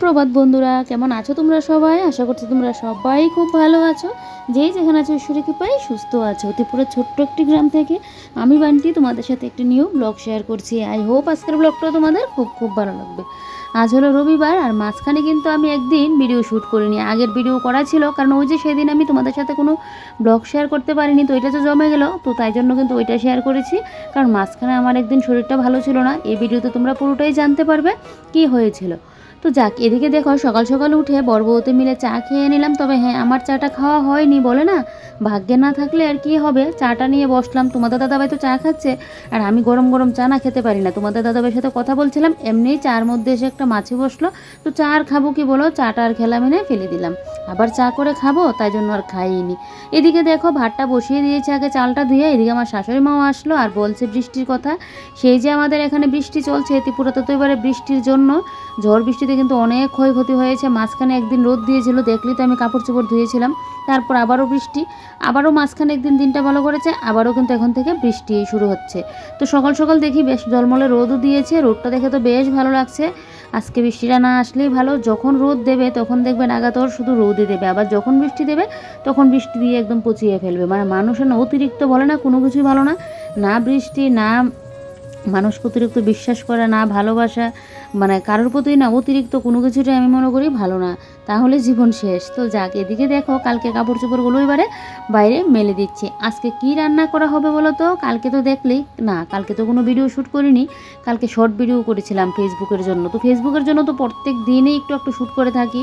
সুপ্রভাত বন্ধুরা, কেমন আছো তোমরা সবাই? আশা করছি তোমরা সবাই খুব ভালো আছো। যেই যেখানে আছো ঈশ্বরের কৃপায় সুস্থ আছো। ত্রিপুরার ছোট্ট একটি গ্রাম থেকে আমি বান্টি তোমাদের সাথে একটি নিউ ব্লগ শেয়ার করছি। আই হোপ আজকের ব্লগটাও তোমাদের খুব খুব ভালো লাগবে। আজ হলো রবিবার, আর মাঝখানে কিন্তু আমি একদিন ভিডিও শ্যুট করিনি। আগের ভিডিও করা ছিল, কারণ ওই যে সেদিন আমি তোমাদের সাথে কোনো ব্লগ শেয়ার করতে পারিনি, তো এটা তো জমে গেল, তো তাই জন্য কিন্তু ওইটা শেয়ার করেছি। কারণ মাঝখানে আমার একদিন শরীরটা ভালো ছিল না। এই ভিডিওতে তোমরা পুরোটাই জানতে পারবে কি হয়েছিল। তো যাক, এদিকে দেখো সকাল সকাল উঠে বর বউতে মিলে চা খেয়ে নিলাম। তবে হ্যাঁ, আমার চাটা খাওয়া হয়নি, বলে না ভাগ্যে না থাকলে আর কি হবে। চাটা নিয়ে বসলাম, তোমাদের দাদাভাই তো চা খাচ্ছে, আর আমি গরম গরম চা না খেতে পারি না। তোমাদের দাদাভাইয়ের সাথে কথা বলছিলাম, এমনিই চার মধ্যে এসে একটা মাছি বসলো। তো চা আর খাবো কি বলো, চাটা আর খেলাম এনে ফেলে দিলাম। আবার চা করে খাবো, তাই জন্য আর খাইনি। এদিকে দেখো ভাতটা বসিয়ে দিয়েছে আগে চালটা ধুয়ে। এদিকে আমার শাশুড়ি মাও আসলো আর বলছে বৃষ্টির কথা। সেই যে আমাদের এখানে বৃষ্টি চলছে ত্রিপুরাতে, তো এবারে বৃষ্টির জন্য ঝড় বৃষ্টিতে কিন্তু অনেক ক্ষয়ক্ষতি হয়েছে। মাঝখানে একদিন রোদ দিয়েছিল, দেখলি তো আমি কাপড় চোপড় ধুয়েছিলাম। তারপর আবারও বৃষ্টি, আবারও মাঝখানে একদিন দিনটা ভালো করেছে, আবারও কিন্তু এখন থেকে বৃষ্টি শুরু হচ্ছে। তো সকাল সকাল দেখি বেশ জলমলে রোদও দিয়েছে, রোদটা দেখে তো বেশ ভালো লাগছে। আজকে বৃষ্টিটা না আসলেই ভালো। যখন রোদ দেবে তখন দেখবে নাগাতর শুধু রোদই দেবে, আবার যখন বৃষ্টি দেবে তখন বৃষ্টি দিয়ে একদম পচিয়ে ফেলবে। মানে মানুষের না অতিরিক্ত বলে না কোনো কিছুই ভালো না। না বৃষ্টি, না মানুষকে অতিরিক্ত বিশ্বাস করে, না ভালোবাসা, মানে কারোর প্রতি না অতিরিক্ত কোনো কিছুটাই আমি মনে করি ভালো না, তাহলে জীবন শেষ। তো যাক, এদিকে দেখো কালকে কাপড় চোপড়গুলো এবারে বাইরে মেলে দিচ্ছি। আজকে কি রান্না করা হবে বলো তো? কালকে তো দেখলেই না, কালকে তো কোনো ভিডিও শ্যুট করিনি। কালকে শর্ট ভিডিও করেছিলাম ফেসবুকের জন্য। তো ফেসবুকের জন্য তো প্রত্যেক দিনই একটু একটু শ্যুট করে থাকি,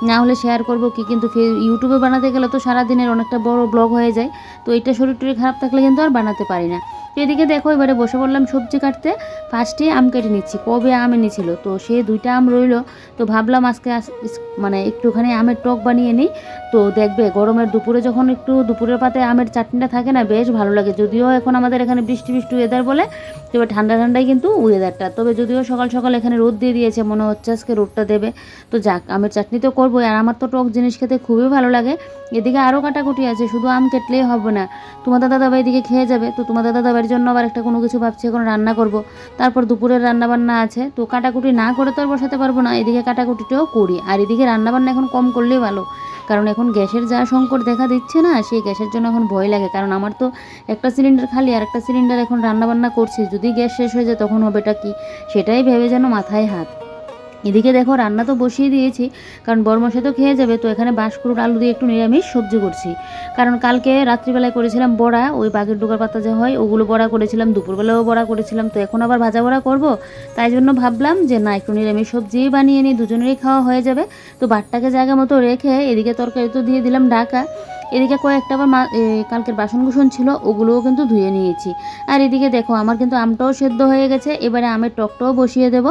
না হলে শেয়ার করবো কি। কিন্তু ইউটিউবে বানাতে গেলে তো সারাদিনের অনেকটা বড় ব্লগ হয়ে যায়। তো এটা শরীর টরীর খারাপ থাকলে কিন্তু আর বানাতে পারি না। তো এদিকে দেখো এবারে বসে পড়লাম সবজি কাটতে। ফার্স্টে আম কেটে নিচ্ছি, কবে আম এনেছিল, তো সে 2টা আম রইলো। তো ভাবলাম আজকে মানে একটুখানি আমের টক বানিয়ে নিই। তো দেখবে গরমের দুপুরে যখন একটু দুপুরের পাতে আমের চাটনিটা থাকে না, বেশ ভালো লাগে। যদিও এখন আমাদের এখানে বৃষ্টি বৃষ্টি ওয়েদার বলে, তবে ঠান্ডা ঠান্ডাই কিন্তু ওয়েদারটা। তবে যদিও সকাল সকাল এখানে রোদ দিয়ে দিয়েছে, মনে হচ্ছে আজকে রোদটা দেবে। তো যাক, আমের চাটনি তো করবোই, আর আমার তো টক জিনিস খেতে খুবই ভালো লাগে। এদিকে আরও কাটাকুটি আছে, শুধু আম কেটলেই হবে না। তোমাদের দাদাভাই এদিকে খেয়ে যাবে, তো তোমাদের দাদাভাইয়ের জন্য আবার একটা কোনো কিছু ভাবছি এখন রান্না করব। তারপর দুপুরের রান্নাবান্না আছে, তো কাটাকুটি না করে তো আর বসাতে পারবো না। এদিকে কাটাকুটিটাও করি, আর এদিকে রান্নাবান্না এখন কম করলেই ভালো। কারণ এখন গ্যাসের যা সংকট দেখা দিচ্ছে না, সেই গ্যাসের জন্য এখন ভয় লাগে। কারণ আমার তো একটা সিলিন্ডার খালি, আর একটা সিলিন্ডার এখন রান্নাবান্না করছি, যদি গ্যাস শেষ হয়ে যায় তখন হবেটা কি, সেটাই ভেবে যেন মাথায় হাত। এদিকে দেখো রান্না তো বসিয়ে দিয়েছি, কারণ বরমশাই তো খেয়ে যাবে। তো এখানে বাঁশকুড়ুর আলু দিয়ে একটু নিরামিষ সবজি করছি। কারণ কালকে রাত্রিবেলায় করেছিলাম বড়া, ওই বাঘের ডোকার পাতা যে হয় ওগুলো বড়া করেছিলাম, দুপুরবেলাও বড়া করেছিলাম। তো এখন আবার ভাজা বড়া করব, তাই জন্য ভাবলাম যে না, একটু নিরামিষ সবজিই বানিয়ে নিই, দুজনেরই খাওয়া হয়ে যাবে। তো ভাতটাকে জায়গা মতো রেখে এদিকে তরকারি তো দিয়ে দিলাম ঢাকা। এদিকে কয়েকটা আবার কালকের বাসনকুসন ছিল, ওগুলোও কিন্তু ধুয়ে নিয়েছি। আর এদিকে দেখো আমার কিন্তু আমটাও সেদ্ধ হয়ে গেছে, এবারে আমের টকটাও বসিয়ে দেব।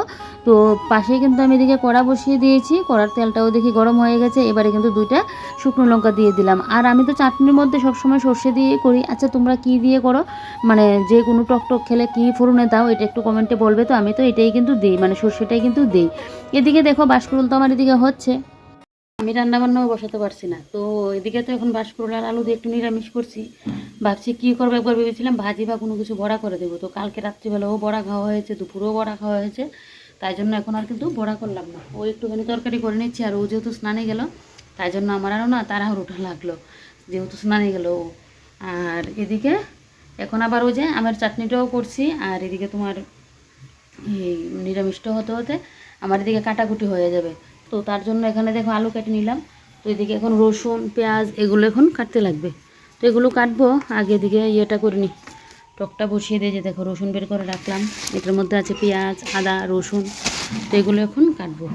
তো পাশেই কিন্তু আমি এদিকে কড়া বসিয়ে দিয়েছি, কড়ার তেলটাও দেখি গরম হয়ে গেছে। এবারে কিন্তু 2টা শুকনো লঙ্কা দিয়ে দিলাম। আর আমি তো চাটনির মধ্যে সবসময় সর্ষে দিয়েই করি। আচ্ছা তোমরা কি দিয়ে করো? মানে যে কোনো টক টক খেলে কী ফোড়নে দাও, এটা একটু কমেন্টে বলবে। তো আমি তো এটাই কিন্তু দিই, মানে সর্ষেটাই কিন্তু দিই। এদিকে দেখো বাঁশকুড়ুল তো আমার এদিকে হচ্ছে, আমি রান্নাবান্নাও বসাতে পারছি না। তো এদিকে তো এখন বাঁশকুড়ুল আর আলু দিয়ে একটু নিরামিষ করছি। ভাবছি কী করবো, একবার ভেবেছিলাম ভাজি বা কোনো কিছু বড়া করে দেবো। তো কালকে রাত্রিবেলাও বড়া খাওয়া হয়েছে, দুপুরেও বড়া খাওয়া হয়েছে, তাই জন্য এখন আর কিন্তু বড়া করলাম না। ও একটুখানি তরকারি করে নিচ্ছি, আর ও যেহেতু স্নানে গেল, তাই জন্য আমার আরও না তাড়াহুড়োটা লাগলো, যেহেতু স্নানে গেল ও। আর এদিকে এখন আবার ওই যে আমের চাটনিটাও করছি, আর এদিকে তোমার এই নিরামিষটা হতে হতে আমার এদিকে কাটাকুটি হয়ে যাবে। তো তার জন্য এখানে দেখো আলু কেটে নিলাম। তো এদিকে এখন রসুন পেঁয়াজ এগুলো এখন কাটতে লাগবে। তো এগুলো কাটবো, আগে এদিকে ইয়েটা করে নিই, টকটা বসিয়ে দিয়ে যে দেখো রসুন বের করে রাখলাম, এটার মধ্যে আছে পেঁয়াজ আদা রসুন। তো এগুলো এখন কাটবো।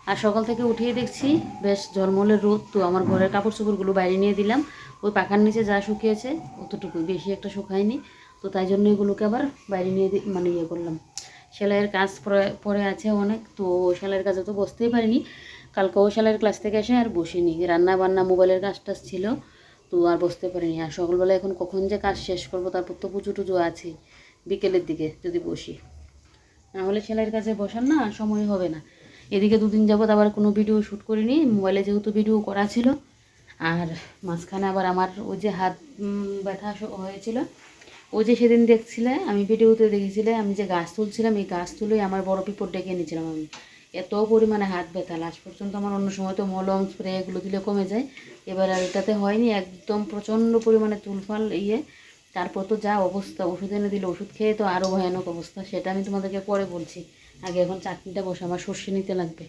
আর সকাল থেকে উঠিয়ে দেখছি বেশ ঝলমলে রোদ। তো আমার ঘরের কাপড় চোপড়গুলো বাইরে নিয়ে দিলাম, ওই পাখার নিচে যা শুকিয়েছে অতটুকুই, বেশি একটা শুকায়নি। তো তাই জন্য এগুলোকে আবার বাইরে নিয়ে মানে ইয়ে করলাম। সেলাইয়ের কাজ পরে আছে অনেক, তো সেলাইয়ের কাজে তো বসতেই পারিনি। কালকেও সেলাইয়ের ক্লাস থেকে এসে আর বসিনি, রান্না বান্না মোবাইলের কাজ টাজ ছিল, তো আর বসতে পারিনি। আর সকালবেলা এখন কখন যে কাজ শেষ করবো, তারপর তো পুজো টুজো আছে বিকেলের দিকে যদি বসি, নাহলে সেলাইয়ের কাজে বসার না সময় হবে না। এদিকে 2 দিন যাবত আবার কোনো ভিডিও শ্যুট করিনি, মোবাইলে যেহেতু ভিডিও করা ছিল। আর মাঝখানে আবার আমার ওই যে হাত ব্যথা হয়েছিল, ওই যে সেদিন দেখছিলে আমি ভিডিওতে দেখেছিলে আমি যে গাছ তুলছিলাম, এই গাছ তুলেই আমার বড় বিপদ ডেকে নিয়েছিলাম আমি। এত পরিমাণে হাত ব্যথা, লাস্ট পর্যন্ত আমার অন্য সময় তো মলম স্প্রে এগুলো দিলে কমে যায়, এবার আর এটাতে হয়নি, একদম প্রচণ্ড পরিমাণে চুলফাল তারপর তো যা অবস্থা, ওষুধ এনে দিলে ওষুধ খেয়ে তো আরও ভয়ানক অবস্থা, সেটা আমি তোমাদেরকে পরে বলছি। আগে এখন চাটনিটা বসে, আমার সর্ষে নিতে লাগবে।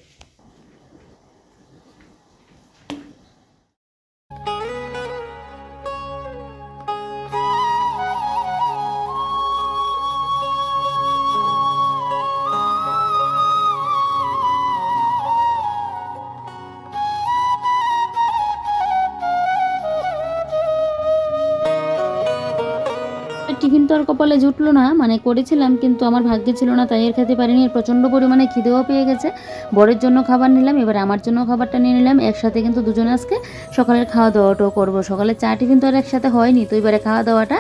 টিফিন তো আর কপালে জুটলো না, মানে করেছিলাম কিন্তু আমার ভাগ্যে ছিল না, তাই এর খেতে পারিনি। প্রচণ্ড পরিমাণে খিদেও পেয়ে গেছে, বরের জন্য খাবার নিলাম, এবার আমার জন্য খাবারটা নিয়ে নিলাম একসাথে, কিন্তু দুজনে আজকে সকালের খাওয়া দাওয়াটাও করবো। সকালে চা টিফিন তো আর একসাথে হয়নি, তো এবারে খাওয়া দাওয়াটা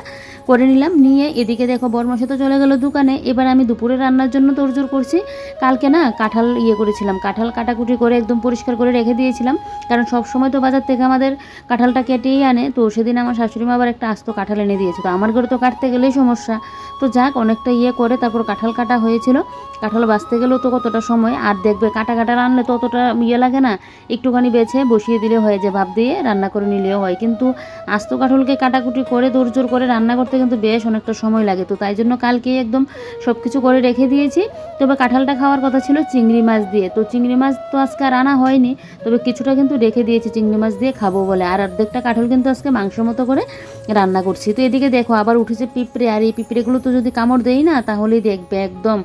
করে নিলাম। নিয়ে এদিকে দেখো বরমাসে তো চলে গেল দোকানে, এবার আমি দুপুরে রান্নার জন্য তোড়জোড় করছি। কালকে না কাঁঠাল করেছিলাম, কাঁঠাল কাটাকুটি করে একদম পরিষ্কার করে রেখে দিয়েছিলাম, কারণ সব সময় তো বাজার থেকে আমাদের কাঁঠালটা কেটেই আনে। তো সেদিন আমার শাশুড়ি মা আবার একটা আস্ত কাঁঠাল এনে দিয়েছে, তো আমার ঘরে তো কাটতে গেলেই সমস্যা। তো যাক, অনেকটা করে তারপর কাঁঠাল কাটা হয়েছিল। কাঁঠাল বাছতে গেলেও তো কতটা সময়, আর দেখবে কাটা কাটা রান্নালে তো অতটা লাগে না, একটুখানি বেছে বসিয়ে দিলে হয়, যে ভাপ দিয়ে রান্না করে নিলেও হয়। কিন্তু আস্ত কাঁঠালকে কাটাকুটি করে দৌড়জোড় করে রান্না করতে কিন্তু বেশ অনেকটা সময় লাগে, তো তাই জন্য কালকেই একদম সব কিছু করে রেখে দিয়েছি। তবে কাঁঠালটা খাওয়ার কথা ছিল চিংড়ি মাছ দিয়ে, তো চিংড়ি মাছ তো আজকে আর আনা হয়নি, তবে কিছুটা কিন্তু রেখে দিয়েছি চিংড়ি মাছ দিয়ে খাবো বলে। আর অর্ধেকটা কাঁঠাল কিন্তু আজকে মাংস মতো করে রান্না করছি। তো এদিকে দেখো আবার উঠেছে পিঁপড়ে, আর এই পিঁপড়েগুলো তো যদি কামড় দেই না, তাহলেই দেখবে একদম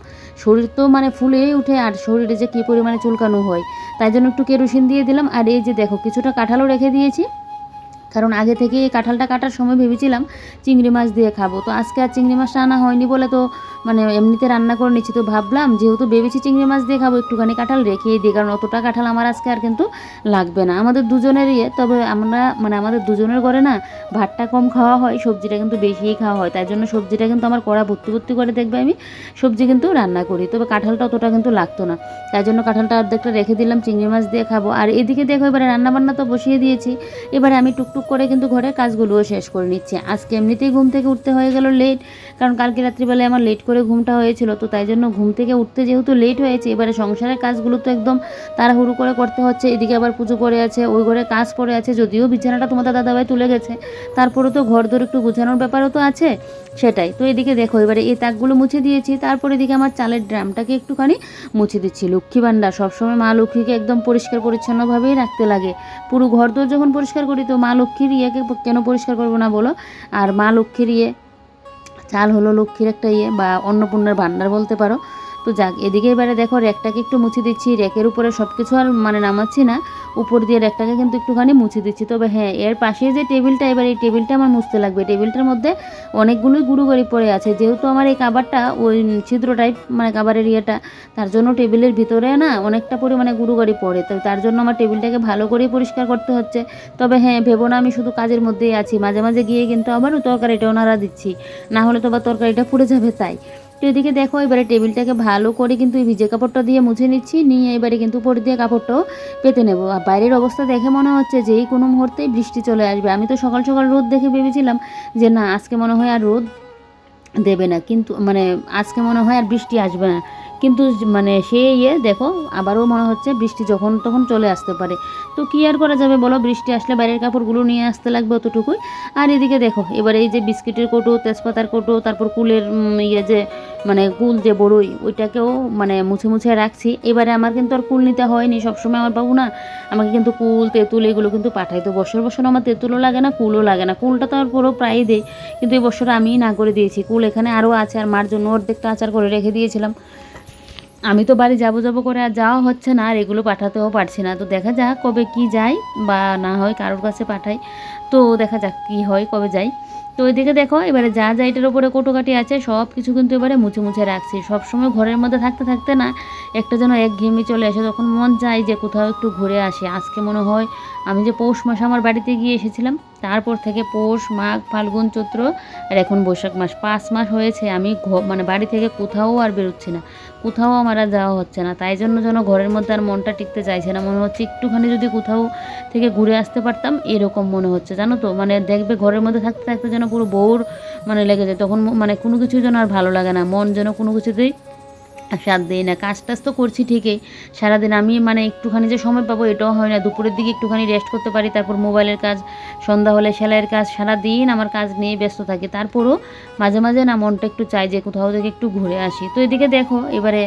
শরীর তো মানে ফুলেই উঠে, আর শরীরে যে কী পরিমাণে চুলকানো হয়। তাই জন্য একটু কেরোসিন দিয়ে দিলাম। আর এই যে দেখো কিছুটা কাঁঠালও রেখে দিয়েছি, কারণ আগে থেকে এই কাঁঠালটা কাটার সময় ভেবেছিলাম চিংড়ি মাছ দিয়ে খাবো, তো আজকে আর চিংড়ি মাছটা আনা হয়নি বলে তো মানে এমনিতে রান্না করে নিচ্ছি। তো ভাবলাম যেহেতু ভেবেছি চিংড়ি মাছ দিয়ে খাবো, একটুখানি কাঁঠাল রেখেই দিই, কারণ অতটা কাঁঠাল আমার আজকে আর কিন্তু লাগবে না, আমাদের দুজনেরই। তবে আমরা মানে আমাদের দুজনের ঘরে না ভাতটা কম খাওয়া হয়, সবজিটা কিন্তু বেশিই খাওয়া হয়, তাই জন্য সবজিটা কিন্তু আমার কড়া ভর্তি ভর্তি করে দেখবে আমি সবজি কিন্তু রান্না করি। তবে কাঁঠালটা অতটা কিন্তু লাগতো না, তাই জন্য কাঁঠালটা অর্ধেকটা রেখে দিলাম, চিংড়ি মাছ দিয়ে খাবো। আর এদিকে দেখো এবারে রান্নাবান্না তো বসিয়ে দিয়েছি, এবারে আমি টুকটুক করে কিন্তু ঘরের কাজগুলোও শেষ করে নিচ্ছি। আজকে এমনিতেই ঘুম থেকে উঠতে হয়ে গেল লেট, কারণ কালকে রাত্রিবেলায় আমার লেট করে ঘুমটা হয়েছিল, তো তাই জন্য ঘুম থেকে উঠতে যেহেতু লেট হয়েছে, এবারে সংসারের কাজগুলো তো একদম তাড়াহুড়ো করে করতে হচ্ছে। এদিকে আবার পুজো করে আছে, ওই ঘরে কাজ পড়ে আছে, যদিও বিছানাটা তোমাদের দাদাভাই তুলে গেছে, তারপরে তো ঘর দর একটু গুছানোর ব্যাপারও তো আছে, সেটাই। তো এদিকে দেখো এবারে এই তাকগুলো মুছে দিয়েছি, তারপরে এদিকে আমার চালের ড্রামটাকে একটুখানি মুছে দিচ্ছি। লক্ষ্মী ভাণ্ডার সবসময় মা লক্ষ্মীকে একদম পরিষ্কার পরিচ্ছন্নভাবেই রাখতে লাগে, পুরো ঘর দর যখন পরিষ্কার করি তো মা লক্ষ্মীর কেন পরিষ্কার করবো না বলো। আর মা লক্ষ্মীর চাল হলো লক্ষ্মীর একটা বা অন্নপূর্ণার ভাণ্ডার বলতে পারো। তো যাক, এদিকে এবারে দেখো র্যাকটাকে একটু মুছে দিচ্ছি, র্যাকের উপরে সব কিছু আর মানে নামাচ্ছি না, উপর দিয়ে র্যাকটাকে কিন্তু একটুখানি মুছে দিচ্ছি। তবে হ্যাঁ, এর পাশে যে টেবিলটা, এবার এই টেবিলটা আমার মুছতে লাগবে। টেবিলটার মধ্যে অনেকগুলোই গুঁড়ো গাড়ি পড়ে আছে, যেহেতু আমার এই কাবারটা ওই ছিদ্র টাইপ মানে কাবারের তার জন্য টেবিলের ভিতরে না অনেকটা পরিমাণে গুঁড়ো গাড়ি পড়ে, তো তার জন্য আমার টেবিলটাকে ভালো করেই পরিষ্কার করতে হচ্ছে। তবে হ্যাঁ, ভেবো না আমি শুধু কাজের মধ্যেই আছি, মাঝে মাঝে গিয়ে কিন্তু আবার তরকারিটাও নাড়া দিচ্ছি, না হলে তো আবার তরকারিটা পুড়ে যাবে তাই। তো এদিকে দেখো এবারে টেবিলটাকে ভালো করে কিন্তু এই ভিজে কাপড়টা দিয়ে মুছে নিচ্ছি, নিয়ে এবারে কিন্তু উপর দিয়ে কাপড়টাও পেতে নেবো। আর বাইরের অবস্থা দেখে মনে হচ্ছে যে এই কোনো মুহূর্তেই বৃষ্টি চলে আসবে। আমি তো সকাল সকাল রোদ দেখে ভেবেছিলাম যে না আজকে মনে হয় আর রোদ দেবে না, কিন্তু মানে আজকে মনে হয় আর বৃষ্টি আসবে না, কিন্তু মানে সে দেখো আবারও মনে হচ্ছে বৃষ্টি যখন তখন চলে আসতে পারে। তো কী আর করা যাবে বলো, বৃষ্টি আসলে বাইরের কাপড়গুলো নিয়ে আসতে লাগবে অতটুকুই। আর এদিকে দেখো এবার এই যে বিস্কিটের কৌটো, তেজপাতার কৌটো, তারপর কুলের যে মানে কুল যে বড়ই, ওইটাকেও মানে মুছে মুছে রাখছি। এবারে আমার কিন্তু আর কুল নিতে হয়নি, সবসময় আমার বাবু না আমাকে কিন্তু কুল তেঁতুল এগুলো কিন্তু পাঠায়, তো বছর বছর আমার তেঁতুলও লাগে না, কুলও লাগে না। কুলটা তো আর পুরো প্রায়ই দেয়, কিন্তু এই বছর আমিই না করে দিয়েছি। কুল এখানে আরও আছে, আর মার জন্য অর্ধেকটা আচার করে রেখে দিয়েছিলাম। আমি তো বাড়ি যাবো যাবো করে আর যাওয়া হচ্ছে না, আর এগুলো পাঠাতেও পারছি না। তো দেখা যাক কবে কি যায়, বা না হয় কারোর কাছে পাঠাই, তো দেখা যাক কী হয়, কবে যাই। তো ওইদিকে দেখো এবারে যা যা এটার উপরে কোটোকাটি আছে সব কিছু কিন্তু এবারে মুছে মুছে রাখছি। সবসময় ঘরের মধ্যে থাকতে থাকতে না একটা যেন একঘেয়েমি চলে আসে, তখন মন চাই যে কোথাও একটু ঘুরে আসি। আজকে মনে হয় আমি যে পৌষ মাসে আমার বাড়িতে গিয়ে এসেছিলাম, তারপর থেকে পৌষ, মাঘ, ফাল্গুন, চৈত্র, আর এখন বৈশাখ মাস, 5 মাস হয়েছে আমি মানে বাড়ি থেকে কোথাও আর বেরোচ্ছি না, কোথাও আমার আর যাওয়া হচ্ছে না। তাই জন্য যেন ঘরের মধ্যে আর মনটা টিকতে চাইছে না, মনে হচ্ছে একটুখানি যদি কোথাও থেকে ঘুরে আসতে পারতাম এরকম মনে হচ্ছে, জানো তো। মানে দেখবে ঘরের মধ্যে থাকতে থাকতে যেন পুরো বোর মানে লেগে যায়, তখন মানে কোনো কিছু যেন আর ভালো লাগে না, মন যেন কোনো কিছুতেই সাথ দিই না। কাজ টাজ তো করছি ঠিকই, সারাদিন আমি মানে একটুখানি যে সময় পাবো এটাও হয় না। দুপুরের দিকে একটুখানি রেস্ট করতে পারি, তারপর মোবাইলের কাজ, সন্ধ্যা হলে সেলাইয়ের কাজ, সারাদিন আমার কাজ নিয়ে ব্যস্ত থাকি। তারপরও মাঝে মাঝে না মনটা একটু চাই যে কোথাও থেকে একটু ঘুরে আসি। তো এদিকে দেখো এবারে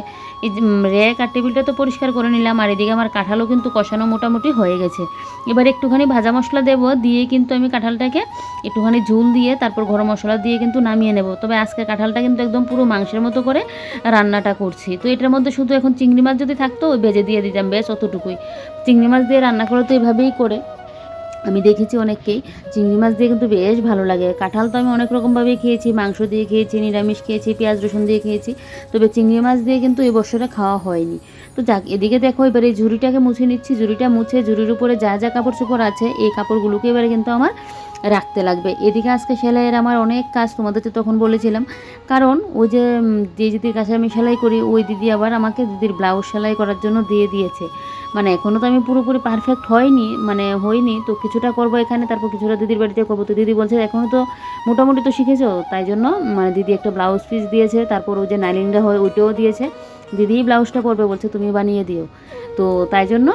এই যে র্যাক আর টেবিলটা তো পরিষ্কার করে নিলাম, আর এদিকে আমার কাঁঠালও কিন্তু কষানো মোটামুটি হয়ে গেছে। এবার একটুখানি ভাজা মশলা দেবো, দিয়ে কিন্তু আমি কাঁঠালটাকে একটুখানি ঝোল দিয়ে তারপর গরম মশলা দিয়ে কিন্তু নামিয়ে নেব। তবে আজকে কাঁঠালটা কিন্তু একদম পুরো মাংসের মতো করে রান্নাটা করছি। তো এটার মধ্যে শুধু এখন চিংড়ি মাছ যদি থাকতো ওই ভেজে দিয়ে দিতাম, ব্যাস অতটুকুই। চিংড়ি মাছ দিয়ে রান্না করে তো এভাবেই করে, আমি দেখেছি অনেককেই চিংড়ি মাছ দিয়ে কিন্তু বেশ ভালো লাগে। কাঁঠাল তো আমি অনেক রকমভাবেই খেয়েছি, মাংস দিয়ে খেয়েছি, নিরামিষ খেয়েছি, পেঁয়াজ রসুন দিয়ে খেয়েছি, তবে চিংড়ি মাছ দিয়ে কিন্তু এই বছরে খাওয়া হয়নি। তো যাক, এদিকে দেখো এবারে এই ঝুড়িটাকে মুছে নিচ্ছি। ঝুড়িটা মুছে ঝুড়ির উপরে যা যা কাপড় চোপড় আছে এই কাপড়গুলোকে এবারে কিন্তু আমার রাখতে লাগবে। এদিকে আজকে সেলাইয়ের আমার অনেক কাজ, তোমাদের তো তখন বলেছিলাম, কারণ ওই যে যে দিদির কাছে আমি সেলাই করি ওই দিদি আবার আমাকে দিদির ব্লাউজ সেলাই করার জন্য দিয়ে দিয়েছে। মানে এখনও তো আমি পুরোপুরি পারফেক্ট হইনি, তো কিছুটা করবো এখানে, তারপর কিছুটা দিদির বাড়িতে করবো। তো দিদি বলছে এখনও তো মোটামুটি তো শিখেছো, তাই জন্য মানে দিদি একটা ব্লাউজ পিস দিয়েছে, তারপর ওই যে নাইলিংটা হয় ওইটাও দিয়েছে। দিদিই ব্লাউজটা করবে বলছে, তুমি বানিয়ে দিও। তো তাই জন্য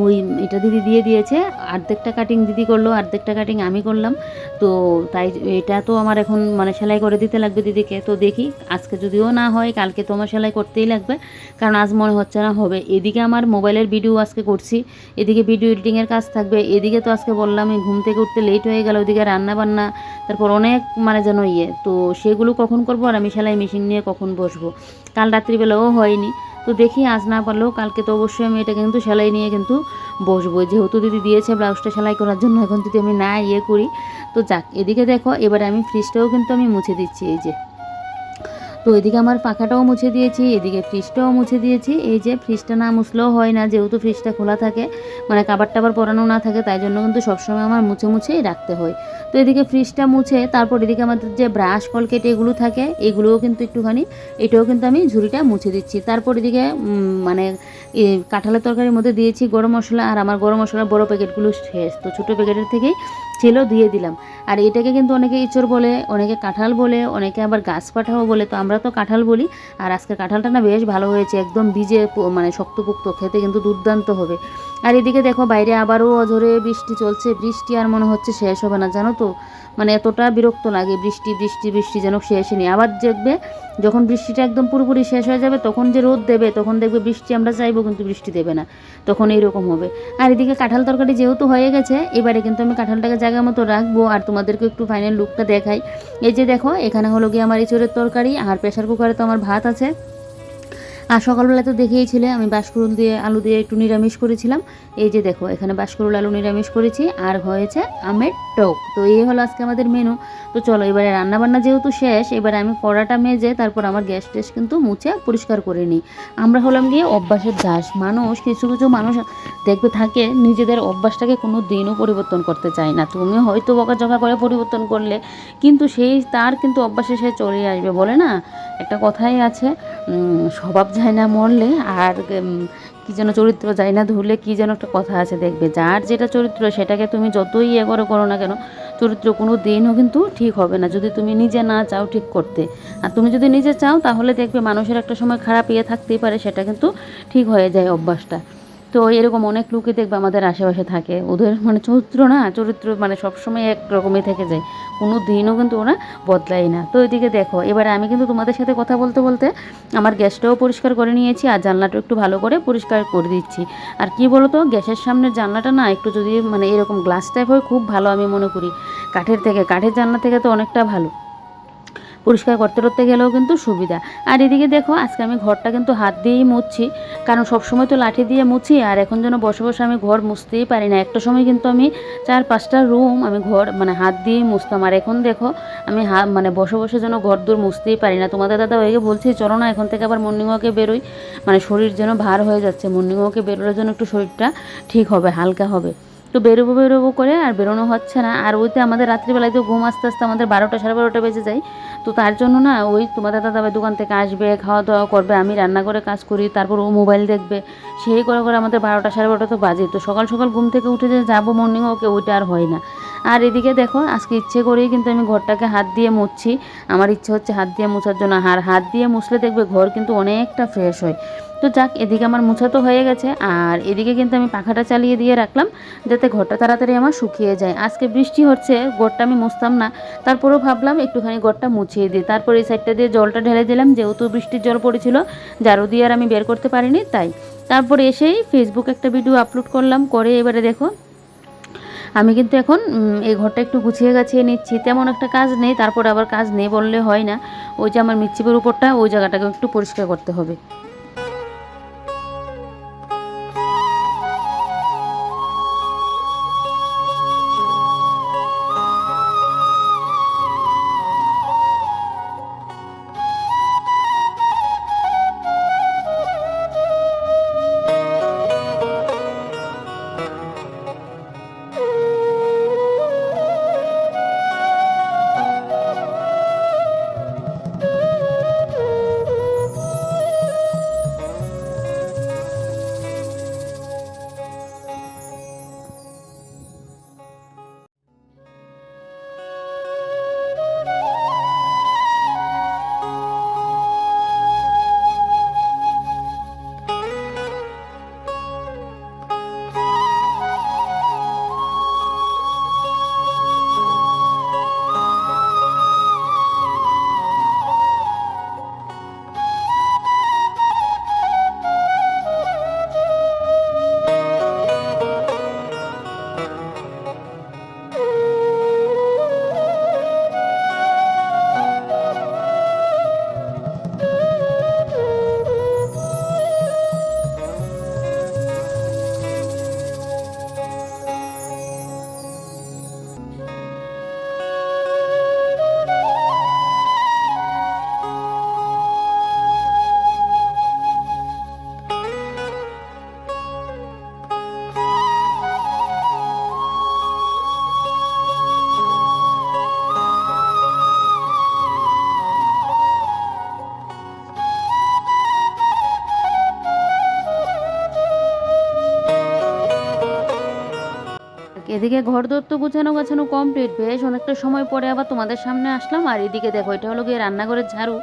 ওই এটা দিদি দিয়ে দিয়েছে। অর্ধেকটা কাটিং দিদি করলো, অর্ধেকটা কাটিং আমি করলাম। তো তাই এটা তো আমার এখন মানে সেলাই করে দিতে লাগবে দিদিকে। তো দেখি আজকে যদিও না হয় কালকে তো আমার সেলাই করতেই লাগবে, কারণ আজ মনে হচ্ছে না হবে। এদিকে আমার মোবাইলের ভিডিও আজকে করছি, এদিকে ভিডিও এডিটিংয়ের কাজ থাকবে, এদিকে তো আজকে বললাম আমি ঘুম থেকে উঠতে লেট হয়ে গেল, ওইদিকে রান্না বান্না, তারপর অনেক মানে যেন তো সেগুলো কখন করবো, আর আমি সেলাই মেশিন নিয়ে কখন বসবো। কাল রাত্রিবেলাও হয়নি। তো দেখি আজ না পারলেও কালকে তো অবশ্যই আমি এটা কিন্তু সেলাই নিয়ে কিন্তু বসবো, যেহেতু দিদি দিয়েছে ব্লাউজটা সেলাই করার জন্য। এখন যদি আমি না করি, তো যাক। এদিকে দেখো এবারে আমি ফ্রিজটাও কিন্তু আমি মুছে দিচ্ছি, এই যে। তো এদিকে আমার পাখাটাও মুছে দিয়েছি, এদিকে ফ্রিজটাও মুছে দিয়েছি। এই যে ফ্রিজটা না মুছলেও হয় না, যেহেতু ফ্রিজটা খোলা থাকে, মানে কাবার টাবার পরানো না থাকে, তাই জন্য কিন্তু সবসময় আমার মুছে মুছেই রাখতে হয়। তো এদিকে ফ্রিজটা মুছে তারপর এদিকে আমাদের যে ব্রাশ কলকেট এগুলো থাকে এগুলোও কিন্তু একটুখানি, এটাও কিন্তু আমি ঝুড়িটা মুছে দিচ্ছি। তারপর এদিকে মানে কাঁঠালের তরকারির মধ্যে দিয়েছি গরম মশলা, আর আমার গরম মশলার বড় প্যাকেটগুলো শেষ, তো ছোটো প্যাকেটের থেকেই ছিল দিয়ে দিলাম। আর এটাকে কিন্তু অনেকে ইঁচড় বলে, অনেকে কাঁঠাল বলে, অনেকে আবার গাছ পাঠাও বলে, তো আমরা তো কাঁঠাল বলি। আর আজকে কাঁঠালটা না বেশ ভালো হয়েছে, একদম বীজে মানে শক্তপোক্ত, খেতে কিন্তু দুর্দান্ত হবে। আর এদিকে দেখো বাইরে আবারও অঝরে বৃষ্টি চলছে, বৃষ্টি আর মনে হচ্ছে শেষ হবে না, জানো তো। মানে এতটা বিরক্ত লাগে, বৃষ্টি বৃষ্টি বৃষ্টি যেন শেষই নেই। আবার দেখবে যখন বৃষ্টিটা একদম পুরোপুরি শেষ হয়ে যাবে তখন যে রোদ দেবে, তখন দেখবে বৃষ্টি আমরা চাইবো কিন্তু বৃষ্টি দেবে না, তখন এইরকম হবে। আর এদিকে কাঁঠাল তরকারি যেহেতু হয়ে গেছে, এবারে কিন্তু আমি কাঁঠালটাকে জায়গা মতো রাখবো, আর তোমাদেরকে একটু ফাইনাল লুকটা দেখাই। এই যে দেখো এখানে হলো গিয়ে আমার এঁচড়ের তরকারি, আর প্রেশার কুকারে তো আমার ভাত আছে। আর সকালবেলা তো দেখেইছিলে আমি বাঁশকুড়ুল দিয়ে আলু দিয়ে একটু নিরামিষ করেছিলাম। এই যে দেখো এখানে বাঁশকুড়ুল আলু নিরামিষ করেছি, আর হয়েছে আমের টক। তো এই হলো আজকে আমাদের মেনু। তো চলো এবারে রান্নাবান্না যেহেতু শেষ, এবারে আমি কড়াটা মেজে তারপর আমার গ্যাস ট্যাস কিন্তু মুছে পরিষ্কার করে নিই। আমরা হলাম গিয়ে অভ্যাসের দাস মানুষ, কিছু কিছু মানুষ দেখবে থাকে নিজেদের অভ্যাসটাকে কোনো দিনও পরিবর্তন করতে চায় না। তুমি হয়তো বকাঝকা করে পরিবর্তন করলে, কিন্তু তার কিন্তু অভ্যাসে সে চলে আসবে। বলে না একটা কথাই আছে, স্বভাব যায় না মরলে, আর কী যেন চরিত্র যায় না ধরলে, কী যেন একটা কথা আছে। দেখবে যার যেটা চরিত্র সেটাকে তুমি যতই করো না কেন, চরিত্র কোনো দিনও কিন্তু ঠিক হবে না যদি তুমি নিজে না চাও ঠিক করতে। আর তুমি যদি নিজে চাও তাহলে দেখবে মানুষের একটা সময় খারাপ থাকতেই পারে, সেটা কিন্তু ঠিক হয়ে যায় অভ্যাসটা। তো এরকম অনেক লোকই দেখবে আমাদের আশেপাশে থাকে, ওদের মানে চরিত্র মানে সবসময় একরকমই থেকে যায়, কোনো দিনও কিন্তু ওরা বদলায় না। তো এদিকে দেখো এবারে আমি কিন্তু তোমাদের সাথে কথা বলতে বলতে আমার গ্যাসটাও পরিষ্কার করে নিয়েছি, আর জানলাটা একটু ভালো করে পরিষ্কার করে দিচ্ছি। আর কি বলো তো, গ্যাসের সামনের জানলাটা না একটু যদি মানে এরকম গ্লাস টাইপ হয় খুব ভালো আমি মনে করি, কাঠের জানলা থেকে তো অনেকটা ভালো, পরিষ্কার করতে গেলেও কিন্তু সুবিধা। আর এদিকে দেখো আজকে আমি ঘরটা কিন্তু হাত দিয়েই মুছছি, কারণ সবসময় তো লাঠি দিয়ে মুছি, আর এখন যেন বসে বসে আমি ঘর মুছতেই পারি না। একটা সময় কিন্তু আমি 4-5টা রুম আমি ঘর মানে হাত দিয়েই মুছতাম, আর এখন দেখো আমি মানে বসে বসে যেন ঘর দূর মুছতেই পারি না। তোমাদের দাদা ওইকে বলছি চলো না এখন থেকে আবার মর্নিং ওয়াকে বেরোই, মানে শরীর যেন ভার হয়ে যাচ্ছে, মর্নিং ওয়াকে বেরোনোর জন্য একটু শরীরটা ঠিক হবে, হালকা হবে। তো বেরোবো করে আর বেরোনো হচ্ছে না। আর ওইতে আমাদের রাত্রিবেলায় তো ঘুম আস্তে আস্তে আমাদের 12টা 12:30 বেজে যায়। তো তার জন্য না ওই তোমাদের দাদাভাই দোকান থেকে আসবে, খাওয়া দাওয়া করবে, আমি রান্না করে কাজ করি, তারপর ও মোবাইল দেখবে, সেই করে আমাদের 12টা 12:30 তো বাজে। তো সকাল সকাল ঘুম থেকে উঠে যে যাবো মর্নিং ওকে, ওইটা আর হয় না। আর এদিকে দেখো আজকে ইচ্ছে করেই কিন্তু আমি ঘরটাকে হাত দিয়ে মুছছি। আমার ইচ্ছে হচ্ছে হাত দিয়ে মোছার জন্য, আর হাত দিয়ে মুছলে দেখবে ঘর কিন্তু অনেকটা ফ্রেশ হয়। তো যাক, এদিকে আমার মোছা তো হয়ে গেছে, আর এদিকে কিন্তু আমি পাখাটা চালিয়ে দিয়ে রাখলাম যাতে ঘরটা তাড়াতাড়ি আমার শুকিয়ে যায়। আজকে বৃষ্টি হচ্ছে, ঘরটা আমি মুছতাম না, তারপরেও ভাবলাম একটুখানি ঘরটা মুছিয়ে দিই। তারপর এই সাইডটা দিয়ে জলটা ঢেলে দিলাম, যেহেতু বৃষ্টির জল পড়েছিল, ঝাড়ু দিয়ে আর আমি বের করতে পারিনি তাই। তারপরে এসেই ফেসবুকে একটা ভিডিও আপলোড করলাম, করে এবারে দেখো আমি কিন্তু এখন এই ঘরটা একটু গুছিয়ে গাছিয়ে নিচ্ছি। তেমন একটা কাজ নেই, তারপর আবার কাজ নেই বললে হয় না। ওই যে আমার মিচ্ছিপের উপরটা, ওই জায়গাটাকে একটু পরিষ্কার করতে হবে। এদিকে ঘরদোর তো গুছানো গাছানো কমপ্লিট, বেশ অনেকটা সময় পরে আবার তোমাদের সামনে আসলাম। আর এদিকে দেখো, এটা হলো গিয়ে রান্নাঘরের ঝাড়ু।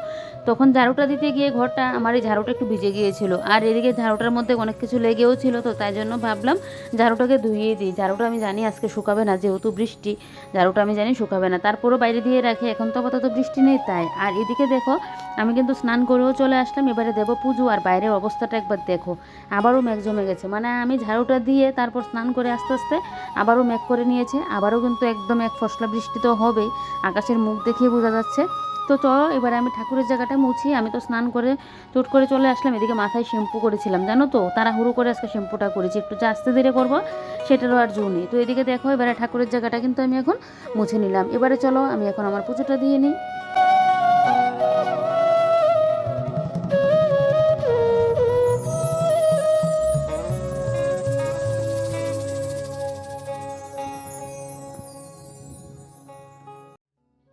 তখন ঝাড়ুটা দিতে গিয়ে ঘরটা আমার এই ঝাড়ুটা একটু ভিজে গিয়েছিল, আর এদিকে ঝাড়ুটার মধ্যে অনেক কিছু লেগেও ছিল, তো তাই জন্য ভাবলাম ঝাড়ুটাকে ধুইয়ে দিই। ঝাড়ুটা আমি জানি আজকে শুকাবে না, যেহেতু বৃষ্টি, ঝাড়ুটা আমি জানি শুকাবে না, তারপরও বাইরে দিয়ে রাখি, এখন তো আপাতত বৃষ্টি নেই তাই। আর এদিকে দেখো আমি কিন্তু স্নান করেও চলে আসলাম, এবারে দেবো পুজো। আর বাইরের অবস্থাটা একবার দেখো, আবারও মেঘ জমে গেছে। মানে আমি ঝাড়ুটা দিয়ে তারপর স্নান করে আস্তে আস্তে আবারও মেঘ করে নিয়েছে, আবারও কিন্তু একদম এক ফসলা বৃষ্টি তো হবেই, আকাশের মুখ দেখিয়ে বোঝা যাচ্ছে। তো চলো এবারে আমি ঠাকুরের জায়গাটা মুছি। আমি তো স্নান করে চট করে চলে আসলাম, এদিকে মাথায় শ্যাম্পু করেছিলাম, জানো তো তাড়াহুড়ো করে আজকে শ্যাম্পুটা করেছি, একটু যে আস্তে ধীরে করবো সেটারও আর জো নেই। তো এদিকে দেখো এবারে ঠাকুরের জায়গাটা কিন্তু আমি এখন মুছে নিলাম। এবারে চলো আমি এখন আমার পুজোটা দিয়ে নিই।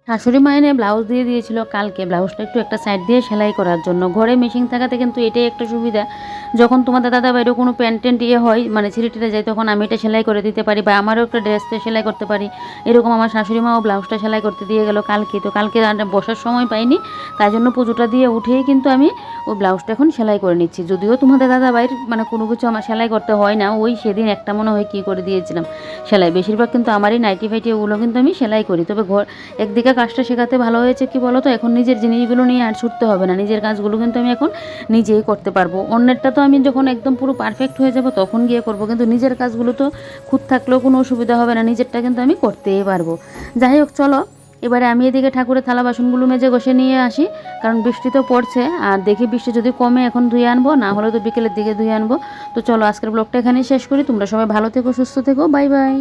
শাশুড়ি মা এনে ব্লাউজ দিয়ে দিয়েছিল কালকে, ব্লাউজটা একটু একটা সাইড দিয়ে সেলাই করার জন্য। ঘরে মেশিন থাকাতে কিন্তু এটাই একটা সুবিধা, যখন তোমাদের দাদা বাইরে কোনো প্যান্ট ট্যান্ট হয় মানে ছিঁড়ে টিড়ে যায়, তখন আমি এটা সেলাই করে দিতে পারি, বা আমারও একটা ড্রেসটা সেলাই করতে পারি। এরকম আমার শাশুড়ি মাও ব্লাউজটা সেলাই করতে দিয়ে গেল কালকে। তো কালকে বসার সময় পাইনি, তাই জন্য পুজোটা দিয়ে উঠেই কিন্তু আমি ওই ব্লাউজটা এখন সেলাই করে নিচ্ছি। যদিও তোমাদের দাদা বাইর মানে কোনো কিছু আমার সেলাই করতে হয় না, ওই সেদিন একটা মনে হয় কী করে দিয়েছিলাম সেলাই, বেশিরভাগ কিন্তু আমারই নাইটি ফাইটি ওগুলো কিন্তু আমি সেলাই করি। তবে একদিকে কাজটা শেখাতে ভালো হয়েছে কি বলো তো, এখন নিজের জিনিসগুলো নিয়ে আর ছুটতে হবে না, নিজের কাজগুলো কিন্তু আমি এখন নিজেই করতে পারবো। অন্যেরটা তো আমি যখন একদম পুরো পারফেক্ট হয়ে যাব তখন গিয়ে করব, কিন্তু নিজের কাজগুলো তো খুদ থাকলেও কোনো অসুবিধা হবে না, নিজেরটা কিন্তু আমি করতেই পারবো। যাই হোক চলো এবারে আমি এদিকে ঠাকুরের থালা বাসনগুলো মেজে ঘষে নিয়ে আসি, কারণ বৃষ্টি তো পড়ছে, আর দেখি বৃষ্টি যদি কমে এখন ধুয়ে আনবো, না হলে তো বিকেলের দিকে ধুয়ে আনবো। তো চলো আজকের ব্লগটা এখানেই শেষ করি, তোমরা সবাই ভালো থেকো, সুস্থ থেকো, বাই বাই।